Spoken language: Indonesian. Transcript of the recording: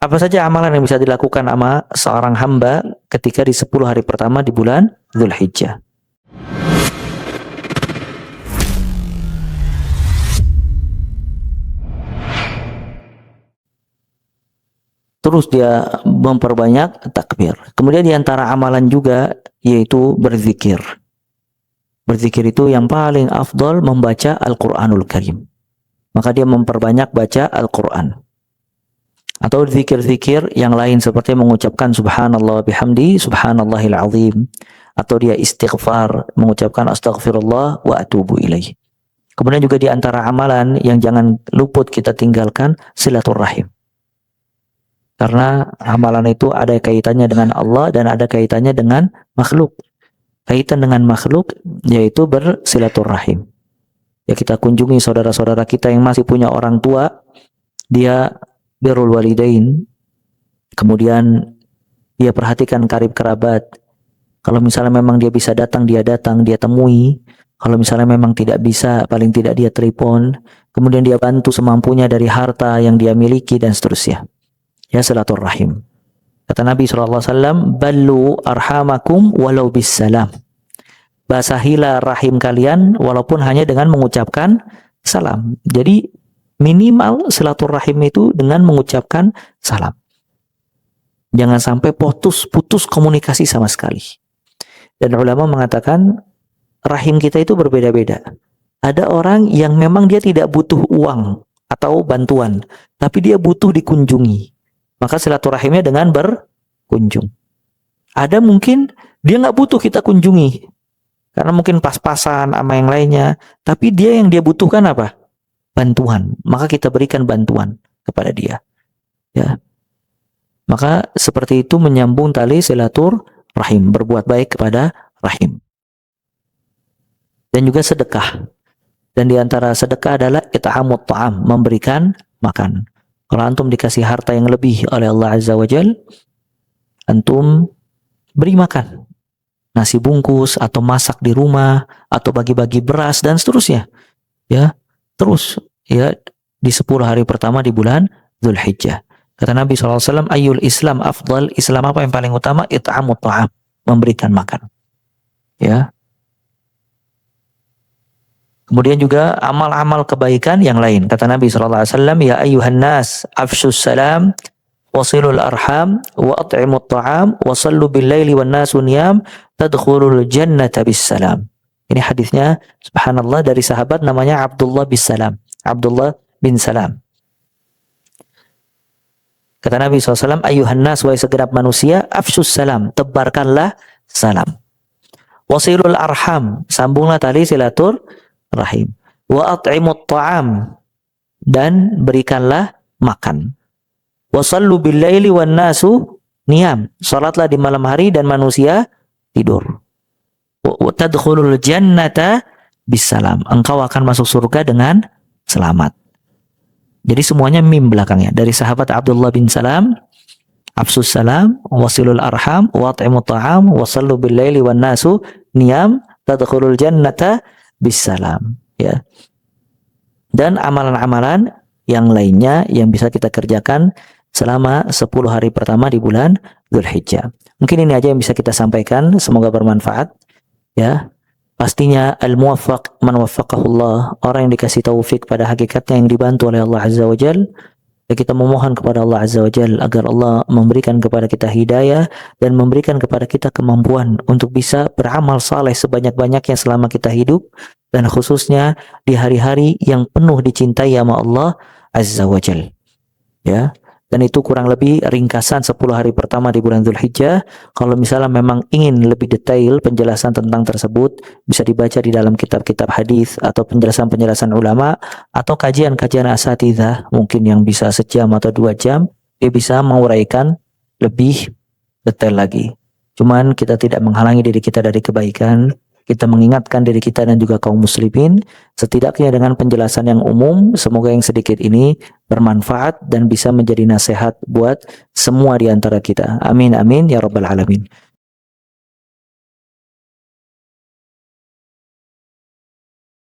Apa saja amalan yang bisa dilakukan sama seorang hamba ketika di 10 hari pertama di bulan Dzulhijjah? Terus dia memperbanyak takbir. Kemudian di antara amalan juga yaitu berzikir. Berzikir itu yang paling afdal membaca Al-Qur'anul Karim. Maka dia memperbanyak baca Al-Qur'an. Atau zikir-zikir yang lain seperti mengucapkan subhanallah bihamdi subhanallahil azim, atau dia istighfar mengucapkan astaghfirullah wa atubu ilaih. Kemudian juga di antara amalan yang jangan luput kita tinggalkan silaturrahim. Karena amalan itu ada kaitannya dengan Allah dan ada kaitannya dengan makhluk. Kaitan dengan makhluk yaitu bersilaturrahim. Ya, kita kunjungi saudara-saudara kita yang masih punya orang tua, dia birrul walidain, kemudian dia perhatikan karib kerabat. Kalau misalnya memang dia bisa datang, dia temui. Kalau misalnya memang tidak bisa, paling tidak dia telepon. Kemudian dia bantu semampunya dari harta yang dia miliki dan seterusnya. Ya, silaturrahim. Kata Nabi SAW, ballu arhamakum walau bis salam. Basahilah rahim kalian walaupun hanya dengan mengucapkan salam. Jadi minimal silaturrahim itu dengan mengucapkan salam. Jangan sampai putus komunikasi sama sekali. Dan ulama mengatakan rahim kita itu berbeda-beda. Ada orang yang memang dia tidak butuh uang atau bantuan, tapi dia butuh dikunjungi. Maka silaturahimnya dengan berkunjung. Ada mungkin dia nggak butuh kita kunjungi, karena mungkin pas-pasan sama yang lainnya, tapi dia yang dia butuhkan apa? Bantuan. Maka kita berikan bantuan kepada dia. Ya. Maka seperti itu menyambung tali silaturahim, berbuat baik kepada rahim. Dan juga sedekah. Dan di antara sedekah adalah it'amut ta'am, memberikan makan. Kalau antum dikasih harta yang lebih oleh Allah Azza wa Jal, antum beri makan. Nasi bungkus, atau masak di rumah, atau bagi-bagi beras, dan seterusnya. Ya, terus ya di 10 hari pertama di bulan Dzulhijjah. Kata Nabi SAW, ayyul Islam afdal, Islam apa yang paling utama? It'amut ta'am, memberikan makan. Ya. Kemudian juga amal-amal kebaikan yang lain. Kata Nabi SAW, ya ayyuhan nas, afshus salam, wasilul arham, wa at'imut ta'am, wa sallu bil laili wan nasu niyam, tadkhulul jannata bis salam. Ini hadisnya, subhanallah, dari sahabat namanya Abdullah bin Salam. Abdullah bin Salam. Kata Nabi SAW, ayyuhan nas, wahai segenap manusia, afshus salam, tebarkanlah salam. Wasilul arham, sambunglah tali silaturrahim. Wa at'imut ta'am, dan berikanlah makan. Wa sallu bil laili wan nasu niyam, salatlah di malam hari dan manusia tidur. Wa tadkhulul jannata bisalam, engkau akan masuk surga dengan selamat. Jadi semuanya mim belakangnya. Dari sahabat Abdullah bin Salam, afsus salam, wasilul arham, wa at'imut ta'am, wa sallu bil laili wan nasu niyam, tadkhulul jannata bisalam. Ya. Dan amalan-amalan yang lainnya yang bisa kita kerjakan selama 10 hari pertama di bulan Dzulhijjah. Mungkin ini aja yang bisa kita sampaikan, semoga bermanfaat. Ya. Pastinya al-muwaffaq man waffaqahullah, orang yang dikasih taufik pada hakikatnya yang dibantu oleh Allah Azza wa Jal. Dan kita memohon kepada Allah Azza wa Jal agar Allah memberikan kepada kita hidayah dan memberikan kepada kita kemampuan untuk bisa beramal saleh sebanyak-banyaknya selama kita hidup, dan khususnya di hari-hari yang penuh dicintai sama Allah Azza wa Jal. Ya. Dan itu kurang lebih ringkasan 10 hari pertama di bulan Dzulhijjah. Kalau misalnya memang ingin lebih detail penjelasan tentang tersebut, bisa dibaca di dalam kitab-kitab hadis atau penjelasan-penjelasan ulama atau kajian-kajian asatidzah, mungkin yang bisa sejam atau 2 jam, dia bisa menguraikan lebih detail lagi. Cuman kita tidak menghalangi diri kita dari kebaikan. Kita mengingatkan diri kita dan juga kaum muslimin, setidaknya dengan penjelasan yang umum, semoga yang sedikit ini bermanfaat dan bisa menjadi nasihat buat semua di antara kita. Amin amin ya rabbal alamin.